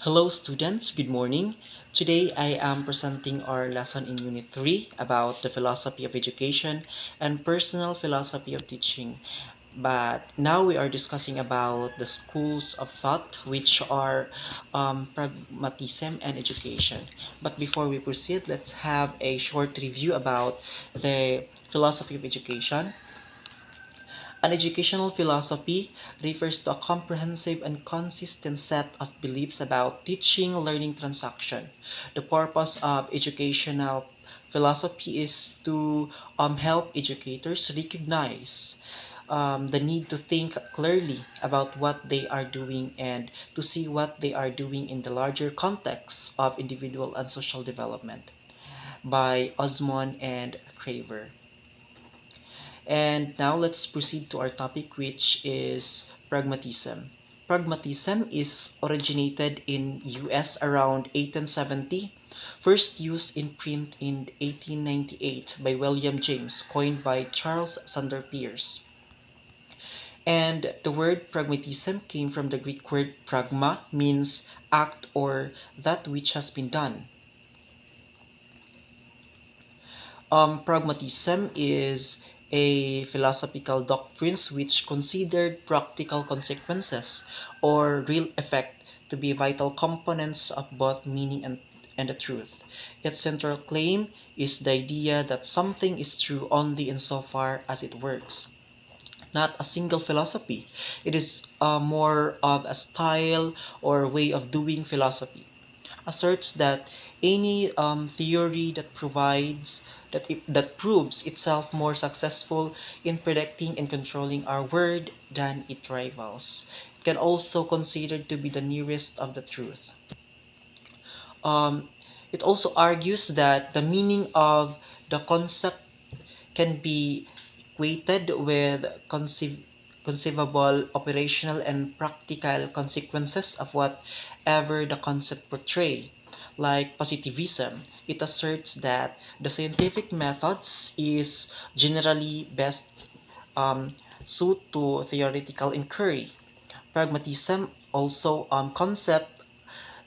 Hello students, good morning. Today I am presenting our lesson in Unit 3 about the philosophy of education and personal philosophy of teaching. But now we are discussing about the schools of thought, which are pragmatism and education. But before we proceed, let's have a short review about the philosophy of education. An educational philosophy refers to a comprehensive and consistent set of beliefs about teaching, learning, transaction. The purpose of educational philosophy is to help educators recognize the need to think clearly about what they are doing and to see what they are doing in the larger context of individual and social development by Osmond and Craver. And now let's proceed to our topic, which is pragmatism. Pragmatism is originated in US around 1870, first used in print in 1898 by William James, coined by Charles Sanders Peirce. And the word pragmatism came from the Greek word pragma, means act or that which has been done. Pragmatism is a philosophical doctrine which considered practical consequences or real effect to be vital components of both meaning and the truth. Its central claim is the idea that something is true only insofar as it works. Not a single philosophy. It is more of a style or way of doing philosophy asserts that any theory that proves itself more successful in predicting and controlling our world than its rivals can also considered to be the nearest of the truth. Um, it also argues that the meaning of the concept can be equated with conceivable operational and practical consequences of whatever the concept portray. Like positivism, it asserts that the scientific methods is generally best suited to theoretical inquiry. Pragmatism also concept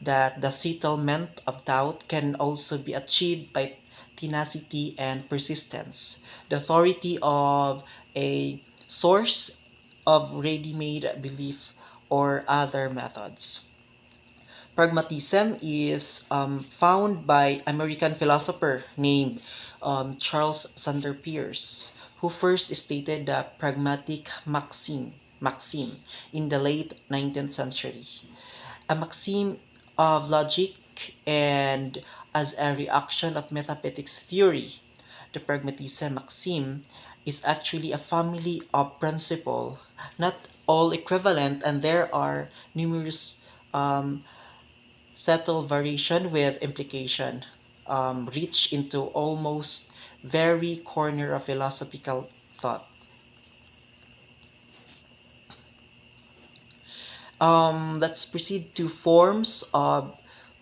that the settlement of doubt can also be achieved by tenacity and persistence. The authority of a source of ready-made belief or other methods. Pragmatism is found by American philosopher named Charles Sanders Peirce, who first stated the pragmatic maxim in the late 19th century. A maxim of logic and as a reaction of metaphysics theory. The pragmatism maxim is actually a family of principle, not all equivalent, and there are numerous um, subtle variation with implication reach into almost very corner of philosophical thought. Let's proceed to forms of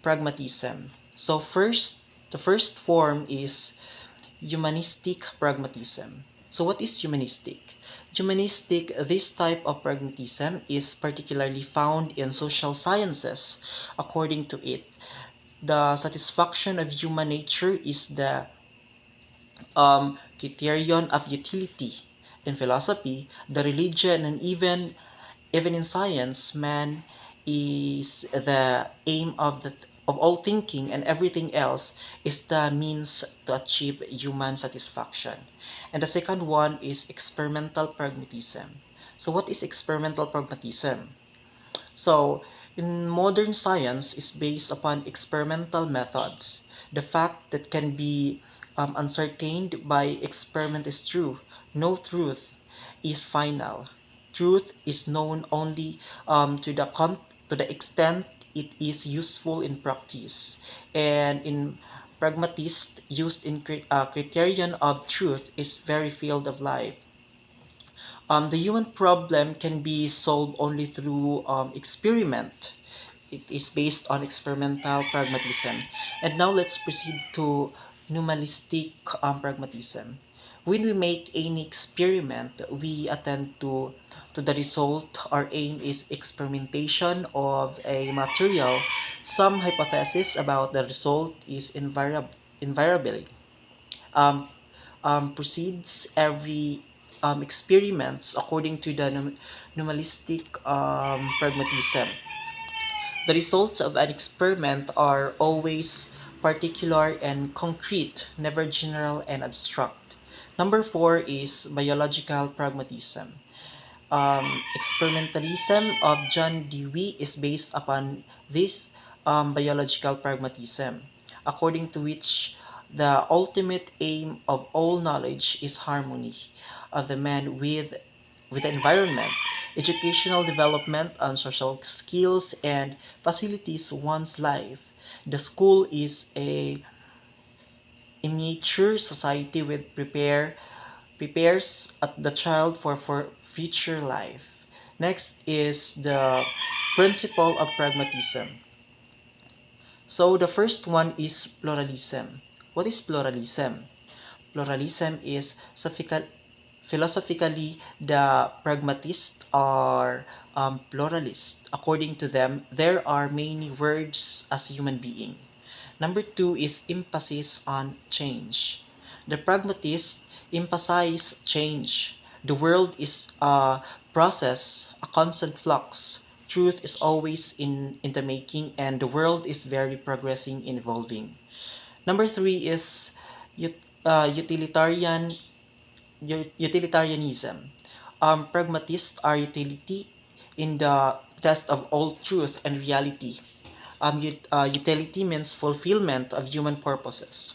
pragmatism. So the first form is humanistic pragmatism. So what is humanistic? This type of pragmatism is particularly found in social sciences. According to it, the satisfaction of human nature is the criterion of utility. In philosophy, the religion, and even in science, man is the aim of all thinking, and everything else is the means to achieve human satisfaction. And the second one is experimental pragmatism. So what is experimental pragmatism? So in modern science is based upon experimental methods. The fact that can be ascertained by experiment is true. No truth is final. Truth is known only to the extent it is useful in practice. And in pragmatist used in criterion of truth is very field of life. The human problem can be solved only through experiment. It is based on experimental pragmatism. And now let's proceed to numinalistic pragmatism. When we make any experiment, we attend to the result. Our aim is experimentation of a material Some hypothesis about the result is invariably um, proceeds every experiments according to the nominalistic pragmatism. The results of an experiment are always particular and concrete, never general and abstract. Number four is biological pragmatism. Experimentalism of John Dewey is based upon this biological pragmatism, according to which the ultimate aim of all knowledge is harmony of the man with the environment. Educational development on social skills and facilities one's life. The school is a immature society with prepares the child for future life. Next is the principle of pragmatism. So the first one is pluralism. What is pluralism? Pluralism is philosophically the pragmatists are pluralists. According to them, there are many words as human being. Number two is emphasis on change. The pragmatists emphasize change. The world is a process, a constant flux. Truth is always in the making, and the world is very progressing, evolving. Number three is utilitarianism. Pragmatists are utility in the test of all truth and reality. Utility means fulfillment of human purposes.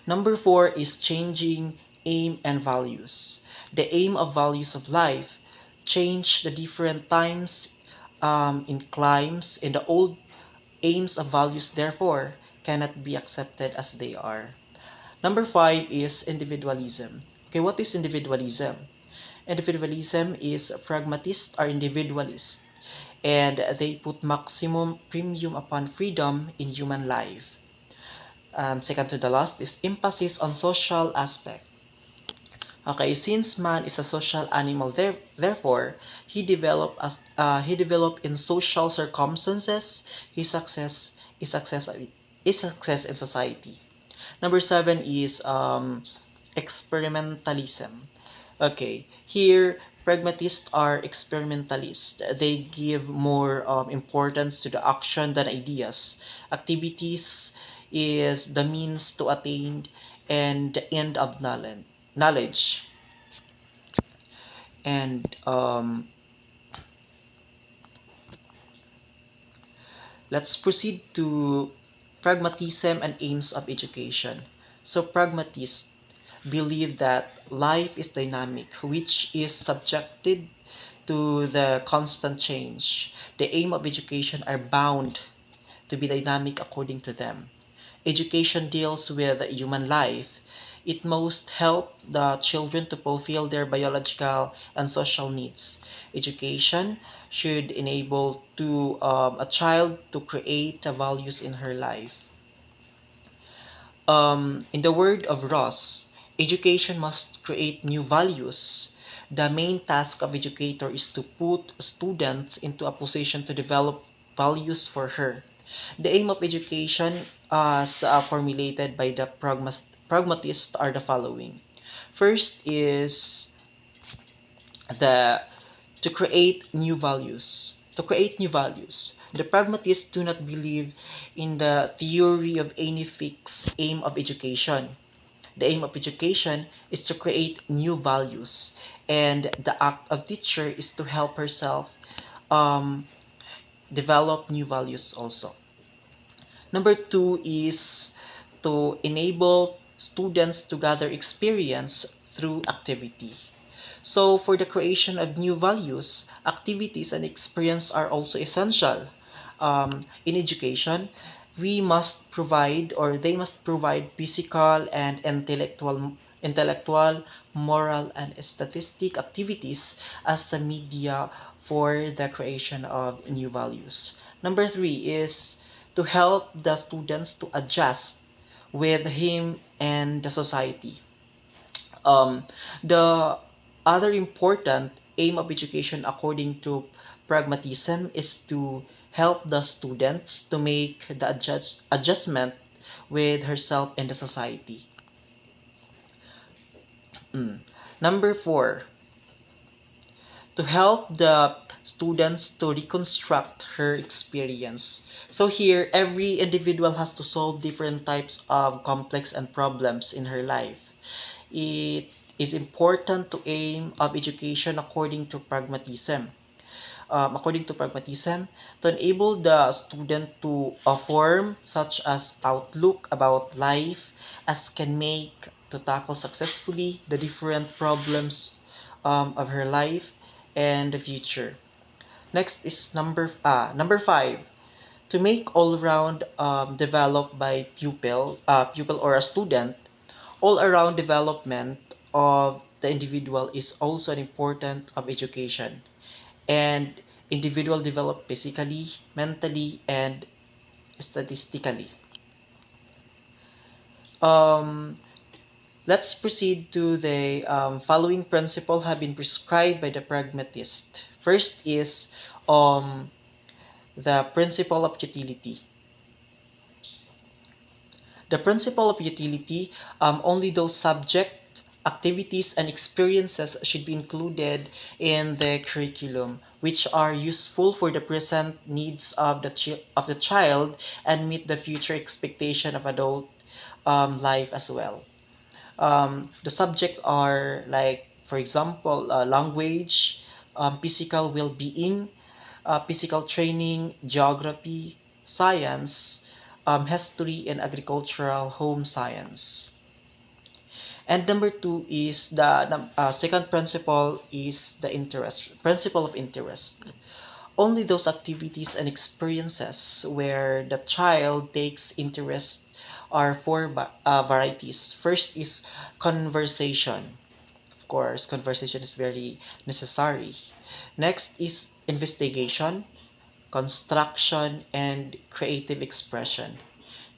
Number four is changing aim and values. The aim of values of life change the different times in climes, and the old aims of values therefore cannot be accepted as they are. Number five is individualism. Okay, what is individualism? Individualism is pragmatists are individualists and they put maximum premium upon freedom in human life. Second to the last is emphasis on social aspect. Okay, since man is a social animal, therefore he developed in social circumstances. His success is success in society. Number seven is experimentalism. Okay, here pragmatists are experimentalists. They give more importance to the action than ideas. Activities is the means to attain and the end of knowledge. And let's proceed to pragmatism and aims of education. So pragmatists believe that life is dynamic, which is subjected to the constant change. The aim of education are bound to be dynamic according to them. Education deals with human life. It must help the children to fulfill their biological and social needs. Education should enable to a child to create the values in her life. In the word of Ross, education must create new values. The main task of educator is to put students into a position to develop values for her. The aim of education as formulated by the pragmatists are the following. First is the to create new values. To create new values. The pragmatists do not believe in the theory of any fixed aim of education. The aim of education is to create new values, and the act of teacher is to help herself um, develop new values also. Number two is to enable students to gather experience through activity. So for the creation of new values, activities and experience are also essential. In education, we must provide or they must provide physical and intellectual, moral, and statistic activities as a media for the creation of new values. Number three is to help the students to adjust with him and the society. Um, the other important aim of education according to pragmatism is to help the students to make the adjustment with herself and the society. Mm. Number 4, to help the students to reconstruct her experience. So here, every individual has to solve different types of complex and problems in her life. It is important to aim of education according to pragmatism, to enable the student to form such as outlook about life as can make to tackle successfully the different problems of her life and the future. Next is number 5, to make all round developed by pupil or a student. All around development of the individual is also an important of education, and individual develop physically, mentally, and statistically. Um, let's proceed to the following principle have been prescribed by the pragmatist. First is the principle of utility. The principle of utility, only those subject, activities, and experiences should be included in the curriculum which are useful for the present needs of of the child and meet the future expectation of adult life as well. The subjects are like, for example, language, physical well-being, physical training, geography, science, history, and agricultural home science. And number 2 is the second principle is the principle of interest. Only those activities and experiences where the child takes interest are four varieties. First is conversation. Of course, conversation is very necessary. Next is investigation, construction, and creative expression.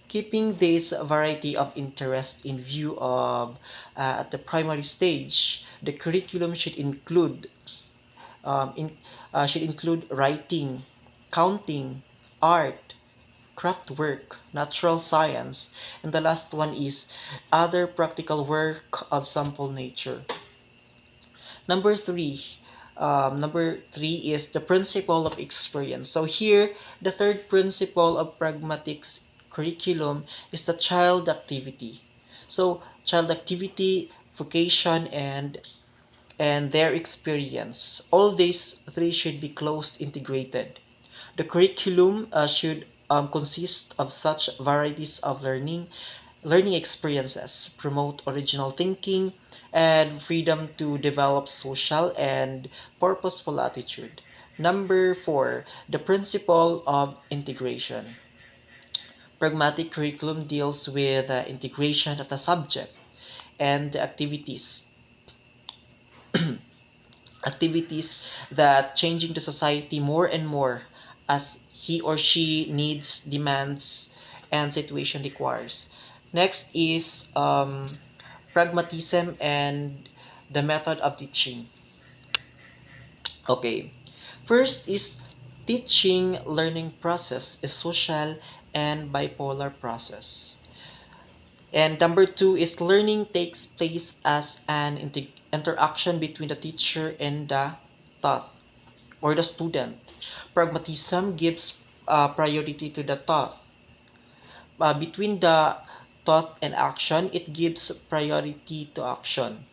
Keeping this variety of interest in view of at the primary stage, the curriculum um, in, should include writing, counting, art, craft work, natural science, and the last one is other practical work of sample nature. Number three, number 3 is the principle of experience. So here, the third principle of pragmatics curriculum is the child activity. So child activity, vocation, and their experience. All these three should be close integrated. The curriculum should consist of such varieties of learning experiences, promote original thinking, and freedom to develop social and purposeful attitude. Number 4, the principle of integration. Pragmatic curriculum deals with the integration of the subject and the activities that changing the society more and more as he or she needs, demands, and situation requires. Next is pragmatism and the method of teaching. Okay, first is teaching learning process is social and bipolar process. And number 2 is learning takes place as an interaction between the teacher and the taught or the student. Pragmatism gives priority to the thought. Between the thought and action, it gives priority to action.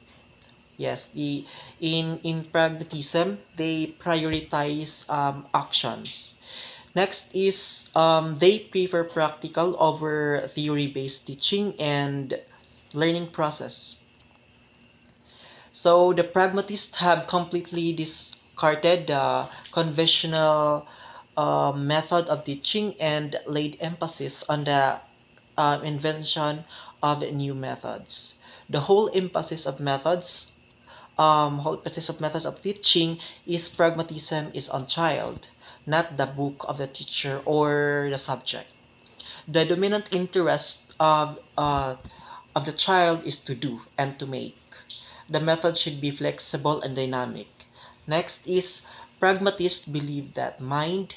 Yes, in pragmatism, they prioritize actions. Next is they prefer practical over theory-based teaching and learning process. So the pragmatists have completely discarded the conventional method of teaching and laid emphasis on the invention of new methods. The whole emphasis of methods of teaching is pragmatism is on child, not the book of the teacher or the subject. The dominant interest of the child is to do and to make. The method should be flexible and dynamic. Next is pragmatists believe that mind,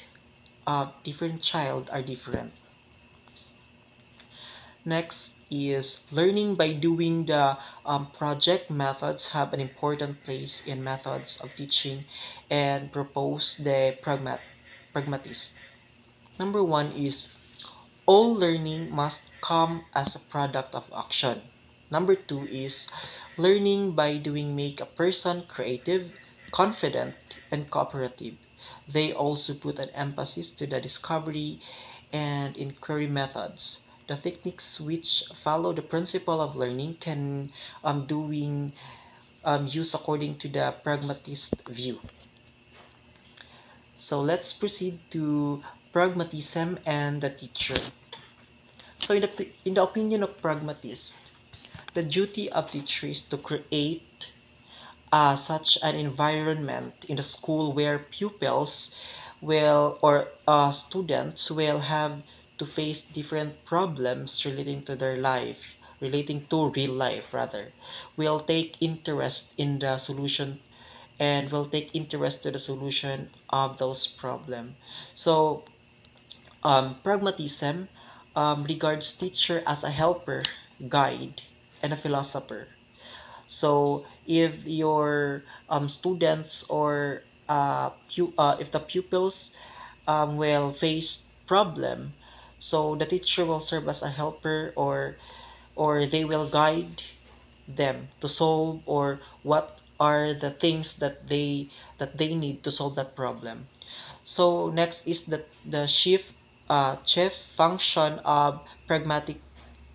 different child are different. Next is learning by doing. The project methods have an important place in methods of teaching and propose the pragmatist. Number one is all learning must come as a product of action. Number two is learning by doing make a person creative, confident, and cooperative. They also put an emphasis to the discovery and inquiry methods. The techniques which follow the principle of learning can doing use according to the pragmatist view. So let's proceed to pragmatism and the teacher. So in the opinion of pragmatists, the duty of teacher is to create such an environment in the school where pupils will or students will have to face different problems relating to their life, relating to real life rather, will take interest in the solution and will take interest to the solution of those problems. So pragmatism regards teacher as a helper, guide, and a philosopher. So if your students or if the pupils will face problem, so the teacher will serve as a helper, or they will guide them to solve, or what are the things that they need to solve that problem. So next is the chief function of pragmatic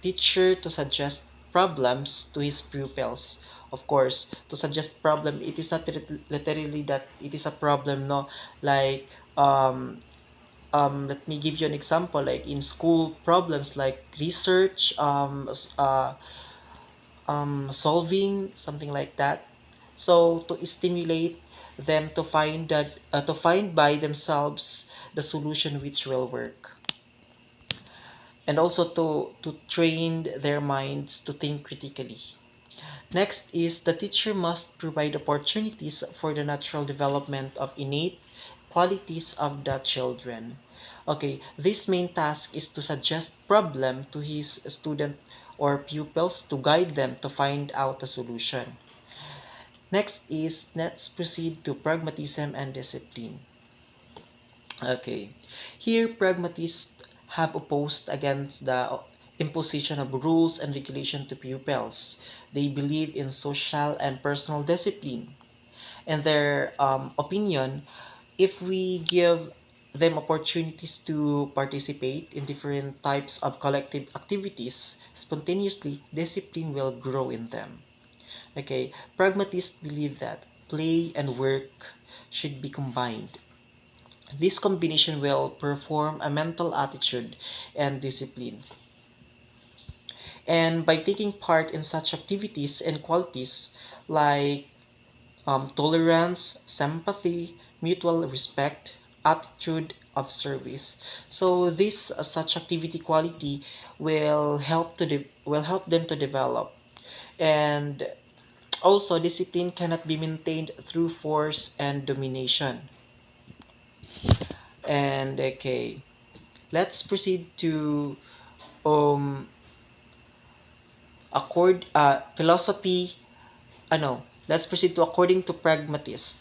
teacher to suggest problems to his pupils. Of course, to suggest problem, it is not literally that it is a problem, no. Like let me give you an example. Like in school problems, like research, solving something like that. So to stimulate them to find by themselves the solution which will work, and also to train their minds to think critically. Next is the teacher must provide opportunities for the natural development of innate qualities of the children. Okay, this main task is to suggest problem to his student or pupils to guide them to find out a solution. Next is let's proceed to pragmatism and discipline. Okay, here pragmatists have opposed against the imposition of rules and regulation to pupils. They believe in social and personal discipline. In their opinion, if we give them opportunities to participate in different types of collective activities spontaneously, discipline will grow in them. Okay, pragmatists believe that play and work should be combined. This combination will perform a mental attitude and discipline. And by taking part in such activities and qualities like tolerance, sympathy, mutual respect, attitude of service. So this such activity quality will help them to develop. And also discipline cannot be maintained through force and domination. And okay, let's proceed to um accord philosophy. Let's proceed to according to pragmatist.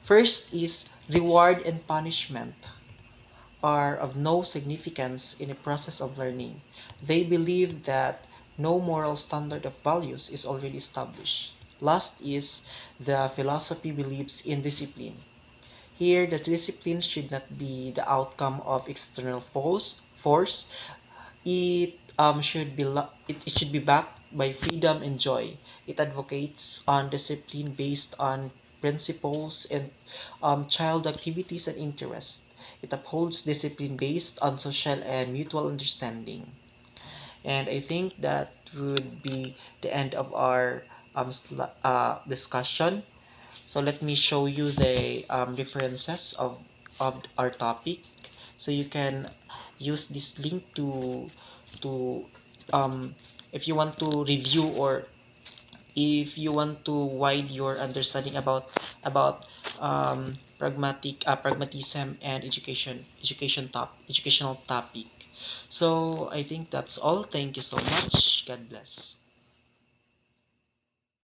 First is reward and punishment are of no significance in a process of learning. They believe that no moral standard of values is already established. Last is the philosophy believes in discipline. Here, the discipline should not be the outcome of external force. It should be backed by freedom and joy. It advocates on discipline based on principles and child activities and interests. It upholds discipline based on social and mutual understanding. And I think that would be the end of our discussion. So let me show you the differences of our topic. So you can use this link to um, if you want to review or if you want to widen your understanding about pragmatism and educational topic. So I think that's all. Thank you so much. God bless.